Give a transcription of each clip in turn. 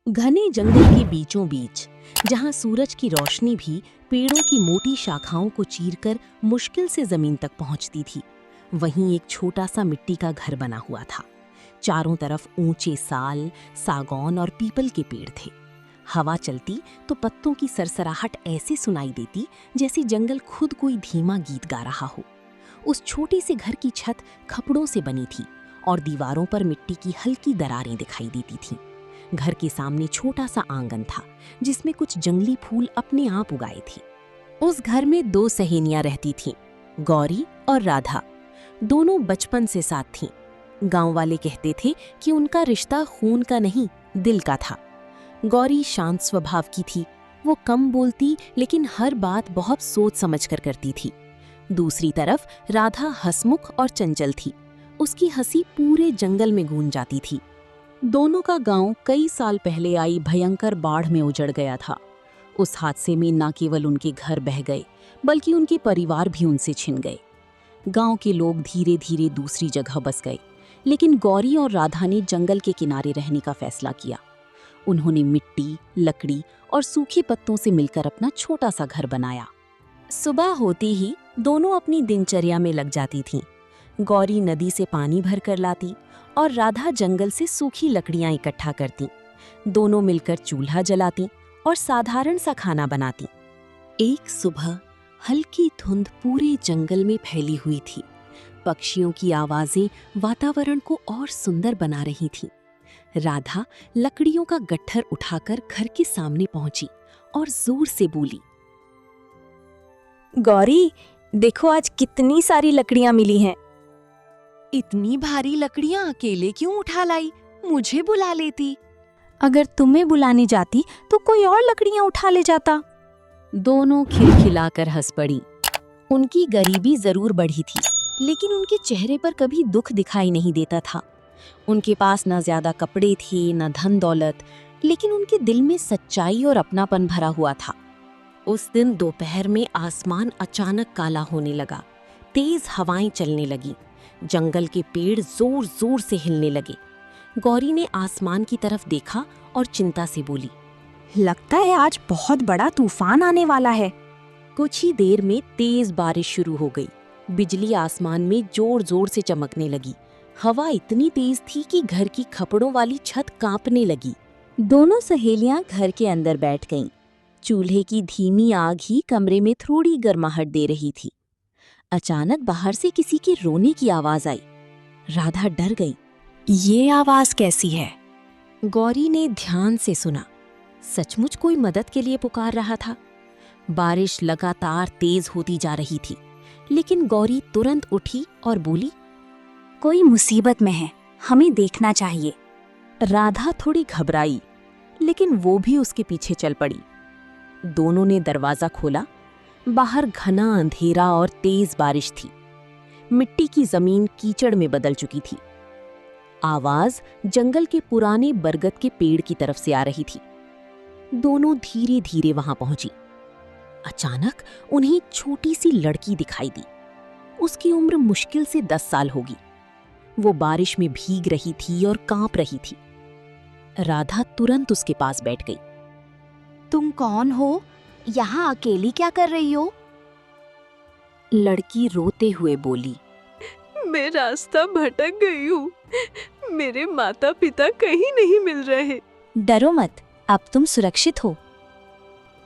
घने जंगल के बीचों बीच, जहां सूरज की रोशनी भी पेड़ों की मोटी शाखाओं को चीरकर मुश्किल से जमीन तक पहुंचती थी, वहीं एक छोटा सा मिट्टी का घर बना हुआ था। चारों तरफ ऊंचे साल, सागौन और पीपल के पेड़ थे। हवा चलती तो पत्तों की सरसराहट ऐसे सुनाई देती जैसे जंगल खुद कोई धीमा गीत गा रहा हो। उस छोटे से घर की छत खपड़ों से बनी थी और दीवारों पर मिट्टी की हल्की दरारें दिखाई देती थीं। घर के सामने छोटा सा आंगन था जिसमें कुछ जंगली फूल अपने आप उगाए थे। उस घर में दो सहेलियां रहती थीं, गौरी और राधा। दोनों बचपन से साथ थीं। गांव वाले कहते थे कि उनका रिश्ता खून का नहीं, दिल का था। गौरी शांत स्वभाव की थी। वो कम बोलती लेकिन हर बात बहुत सोच समझकर करती थी। दूसरी तरफ राधा हंसमुख और चंचल थी। उसकी हंसी पूरे जंगल में गूंज जाती थी। दोनों का गांव कई साल पहले आई भयंकर बाढ़ में उजड़ गया था। उस हादसे में न केवल उनके घर बह गए बल्कि उनके परिवार भी उनसे छिन गए। गांव के लोग धीरे धीरे दूसरी जगह बस गए, लेकिन गौरी और राधा ने जंगल के किनारे रहने का फैसला किया। उन्होंने मिट्टी, लकड़ी और सूखे पत्तों से मिलकर अपना छोटा सा घर बनाया। सुबह होते ही दोनों अपनी दिनचर्या में लग जाती थीं। गौरी नदी से पानी भर कर लाती और राधा जंगल से सूखी लकड़ियां इकट्ठा करती। दोनों मिलकर चूल्हा जलाती और साधारण सा खाना बनाती। एक सुबह हल्की धुंध पूरे जंगल में फैली हुई थी। पक्षियों की आवाजें वातावरण को और सुंदर बना रही थीं। राधा लकड़ियों का गट्ठर उठाकर घर के सामने पहुंची और जोर से बोली, गौरी, देखो आज कितनी सारी लकड़ियां मिली हैं। इतनी भारी लकड़ियां अकेले क्यों उठा लाई? मुझे बुला लेती। अगर तुम्हें बुलाने जाती तो कोई और लकड़ियां उठा ले जाता। दोनों खिलखिलाकर हंस पड़ी। उनकी गरीबी जरूर बढ़ी थी, लेकिन उनके चेहरे पर कभी दुख दिखाई नहीं देता था। उनके पास न ज्यादा कपड़े थे, न धन दौलत, लेकिन उनके दिल में सच्चाई और अपनापन भरा हुआ था। उस दिन दोपहर में आसमान अचानक काला होने लगा। तेज हवाएं चलने लगी। जंगल के पेड़ जोर जोर से हिलने लगे। गौरी ने आसमान की तरफ देखा और चिंता से बोली, लगता है आज बहुत बड़ा तूफान आने वाला है। कुछ ही देर में तेज बारिश शुरू हो गई। बिजली आसमान में जोर जोर से चमकने लगी। हवा इतनी तेज थी कि घर की खपड़ों वाली छत कांपने लगी। दोनों सहेलियां घर के अंदर बैठ गईं। चूल्हे की धीमी आग ही कमरे में थोड़ी गर्माहट दे रही थी। अचानक बाहर से किसी के रोने की आवाज आई। राधा डर गई। ये आवाज कैसी है? गौरी ने ध्यान से सुना। सचमुच कोई मदद के लिए पुकार रहा था। बारिश लगातार तेज होती जा रही थी, लेकिन गौरी तुरंत उठी और बोली, कोई मुसीबत में है, हमें देखना चाहिए। राधा थोड़ी घबराई, लेकिन वो भी उसके पीछे चल पड़ी। दोनों ने दरवाजा खोला। बाहर घना अंधेरा और तेज बारिश थी। मिट्टी की जमीन कीचड़ में बदल चुकी थी। आवाज जंगल के पुराने बरगद के पेड़ की तरफ से आ रही थी। दोनों धीरे धीरे वहां पहुंची। अचानक उन्हें छोटी सी लड़की दिखाई दी। उसकी उम्र मुश्किल से 10 साल होगी। वो बारिश में भीग रही थी और कांप रही थी। राधा तुरंत उसके पास बैठ गई। तुम कौन हो? यहाँ अकेली क्या कर रही हो? लड़की रोते हुए बोली, मैं रास्ता भटक गई हूँ। मेरे माता पिता कहीं नहीं मिल रहे। डरो मत, अब तुम सुरक्षित हो।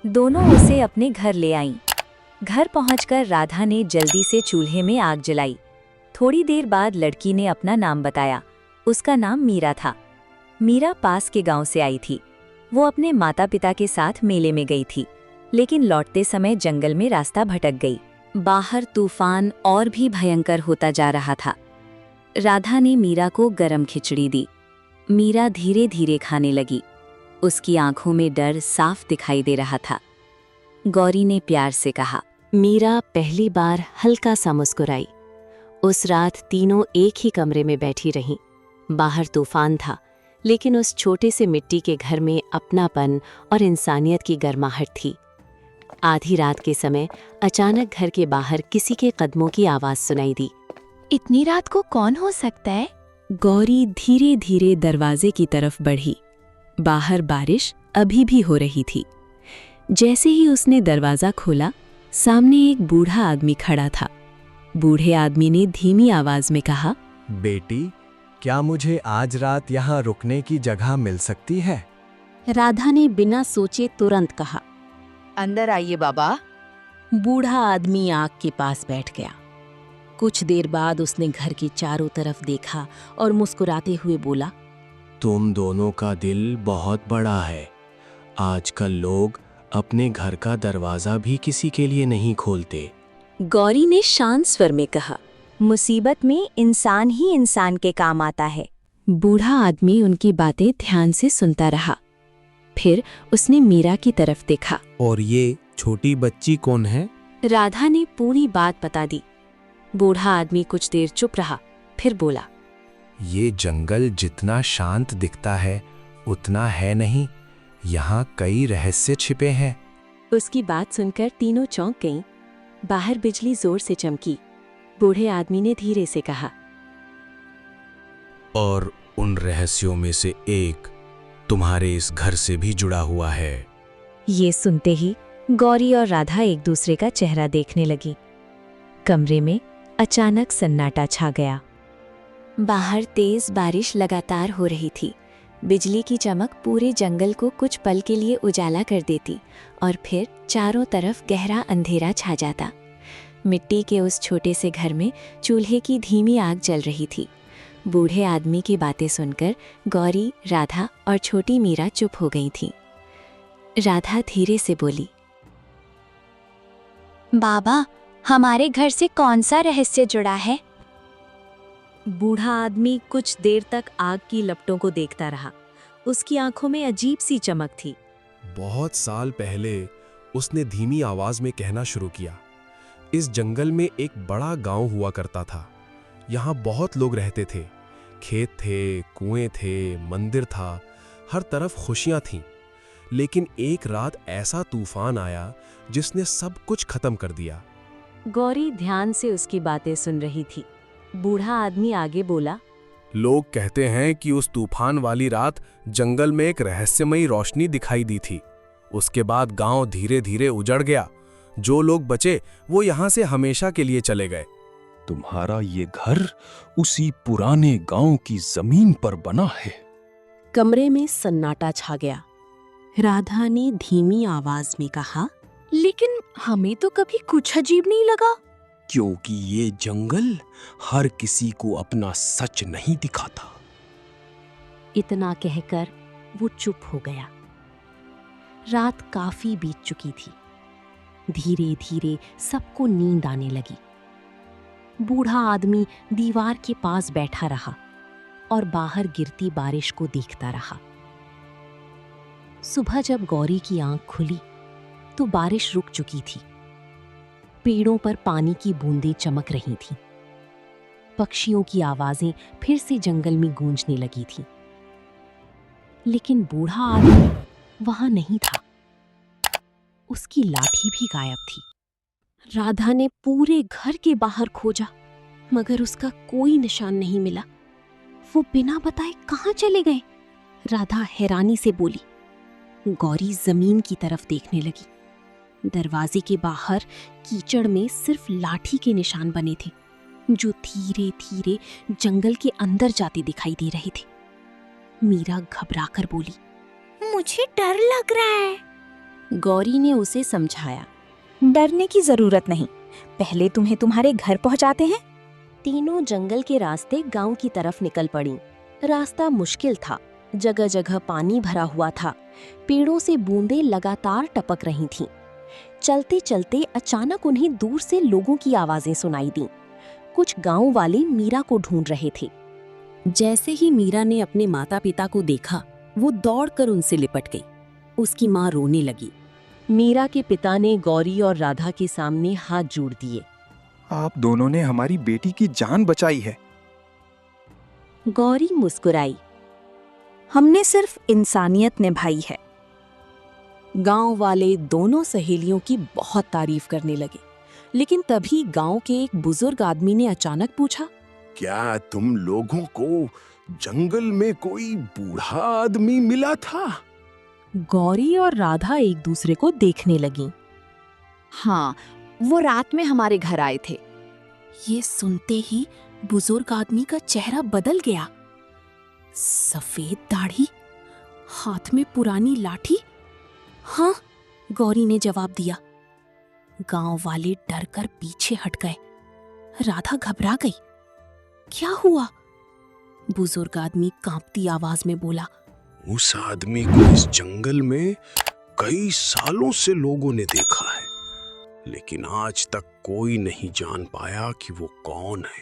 दोनों उसे अपने घर ले आईं। घर पहुंचकर राधा ने जल्दी से चूल्हे में आग जलाई। थोड़ी देर बाद लड़की ने अपना नाम बताया। उसका नाम मीरा था। मीरा पास के गांव से आई थी। वो अपने माता पिता के साथ मेले में गई थी, लेकिन लौटते समय जंगल में रास्ता भटक गई। बाहर तूफान और भी भयंकर होता जा रहा था। राधा ने मीरा को गरम खिचड़ी दी। मीरा धीरे धीरे खाने लगी। उसकी आंखों में डर साफ दिखाई दे रहा था। गौरी ने प्यार से कहा। मीरा पहली बार हल्का सा मुस्कुराई। उस रात तीनों एक ही कमरे में बैठी रहीं। बाहर तूफान था, लेकिन उस छोटे से मिट्टी के घर में अपनापन और इंसानियत की गर्माहट थी। आधी रात के समय अचानक घर के बाहर किसी के कदमों की आवाज सुनाई दी। इतनी रात को कौन हो सकता है? गौरी धीरे धीरे दरवाजे की तरफ बढ़ी। बाहर बारिश अभी भी हो रही थी। जैसे ही उसने दरवाज़ा खोला, सामने एक बूढ़ा आदमी खड़ा था। बूढ़े आदमी ने धीमी आवाज़ में कहा, बेटी, क्या मुझे आज रात यहाँ रुकने की जगह मिल सकती है? राधा ने बिना सोचे तुरंत कहा। अंदर आइए बाबा। बूढ़ा आदमी आग के पास बैठ गया। कुछ देर बाद उसने घर के चारों तरफ देखा और मुस्कुराते हुए बोला, तुम दोनों का दिल बहुत बड़ा है। आजकल लोग अपने घर का दरवाजा भी किसी के लिए नहीं खोलते। गौरी ने शांत स्वर में कहा। मुसीबत में इंसान ही इंसान के काम आता है। बूढ़ा आदमी उनकी बातें ध्यान से सुनता रहा। फिर उसने मीरा की तरफ देखा। और ये छोटी बच्ची कौन है? राधा ने पूरी बात बता दी। बूढ़ा आदमी कुछ देर चुप रहा, फिर बोला, ये जंगल जितना शांत दिखता है उतना है नहीं। यहाँ कई रहस्य छिपे हैं। उसकी बात सुनकर तीनों चौंक गईं। बाहर बिजली जोर से चमकी। बूढ़े आदमी ने धीरे से कहा, और उन रहस्यों में से एक तुम्हारे इस घर से भी जुड़ा हुआ है। ये सुनते ही गौरी और राधा एक दूसरे का चेहरा देखने लगी। कमरे में अचानक सन्नाटा छा गया। बाहर तेज बारिश लगातार हो रही थी। बिजली की चमक पूरे जंगल को कुछ पल के लिए उजाला कर देती और फिर चारों तरफ गहरा अंधेरा छा जाता। मिट्टी के उस छोटे से घर में चूल्हे की धीमी आग जल रही थी। बूढ़े आदमी की बातें सुनकर गौरी, राधा और छोटी मीरा चुप हो गई थीं। राधा धीरे से बोली, बाबा, हमारे घर से कौन सा रहस्य जुड़ा है? बूढ़ा आदमी कुछ देर तक आग की लपटों को देखता रहा। उसकी आंखों में अजीब सी चमक थी। बहुत साल पहले उसने धीमी आवाज में कहना शुरू किया, इस जंगल में एक बड़ा गांव हुआ करता था। यहाँ बहुत लोग रहते थे। खेत थे, कुएं थे, मंदिर था, हर तरफ खुशियां थीं। लेकिन एक रात ऐसा तूफान आया जिसने सब कुछ खत्म कर दिया। गौरी ध्यान से उसकी बातें सुन रही थी। बूढ़ा आदमी आगे बोला, लोग कहते हैं कि उस तूफान वाली रात जंगल में एक रहस्यमयी रोशनी दिखाई दी थी। उसके बाद गांव धीरे धीरे उजड़ गया। जो लोग बचे वो यहाँ से हमेशा के लिए चले गए। तुम्हारा ये घर उसी पुराने गांव की जमीन पर बना है। कमरे में सन्नाटा छा गया। राधा ने धीमी आवाज में कहा, लेकिन हमें तो कभी कुछ अजीब नहीं लगा। क्योंकि ये जंगल हर किसी को अपना सच नहीं दिखाता। इतना कहकर वो चुप हो गया। रात काफी बीत चुकी थी। धीरे धीरे सबको नींद आने लगी। बूढ़ा आदमी दीवार के पास बैठा रहा और बाहर गिरती बारिश को देखता रहा। सुबह जब गौरी की आंख खुली तो बारिश रुक चुकी थी। पेड़ों पर पानी की बूंदें चमक रही थीं। पक्षियों की आवाजें फिर से जंगल में गूंजने लगी थीं। लेकिन बूढ़ा आदमी वहां नहीं था। उसकी लाठी भी गायब थी। राधा ने पूरे घर के बाहर खोजा, मगर उसका कोई निशान नहीं मिला। वो बिना बताए कहाँ चले गए? राधा हैरानी से बोली। गौरी जमीन की तरफ देखने लगी। दरवाजे के बाहर कीचड़ में सिर्फ लाठी के निशान बने थे, जो धीरे धीरे जंगल के अंदर जाते दिखाई दे रहे थे। मीरा घबराकर बोली, मुझे डर लग रहा है। गौरी ने उसे समझाया, डरने की जरूरत नहीं, पहले तुम्हें तुम्हारे घर पहुंचाते हैं। तीनों जंगल के रास्ते गांव की तरफ निकल पड़ी। रास्ता मुश्किल था, जगह जगह पानी भरा हुआ था। पेड़ों से बूंदें लगातार टपक रही थीं। चलते चलते अचानक उन्हें दूर से लोगों की आवाजें सुनाई दीं। कुछ गांव वाले मीरा को ढूंढ रहे थे। जैसे ही मीरा ने अपने माता पिता को देखा, वो दौड़कर उनसे लिपट गई। उसकी माँ रोने लगी। मीरा के पिता ने गौरी और राधा के सामने हाथ जोड़ दिए। आप दोनों ने हमारी बेटी की जान बचाई है। गौरी मुस्कुराई। हमने सिर्फ इंसानियत निभाई है। गांव वाले दोनों सहेलियों की बहुत तारीफ करने लगे। लेकिन तभी गांव के एक बुजुर्ग आदमी ने अचानक पूछा, क्या तुम लोगों को जंगल में कोई बूढ़ा आदमी मिला था। गौरी और राधा एक दूसरे को देखने लगीं। हाँ, वो रात में हमारे घर आए थे। ये सुनते ही बुजुर्ग आदमी का चेहरा बदल गया। सफेद दाढ़ी, हाथ में पुरानी लाठी। हाँ, गौरी ने जवाब दिया। गांव वाले डर कर पीछे हट गए। राधा घबरा गई। क्या हुआ? बुजुर्ग आदमी कांपती आवाज में बोला, उस आदमी को इस जंगल में कई सालों से लोगों ने देखा है, लेकिन आज तक कोई नहीं जान पाया कि वो कौन है।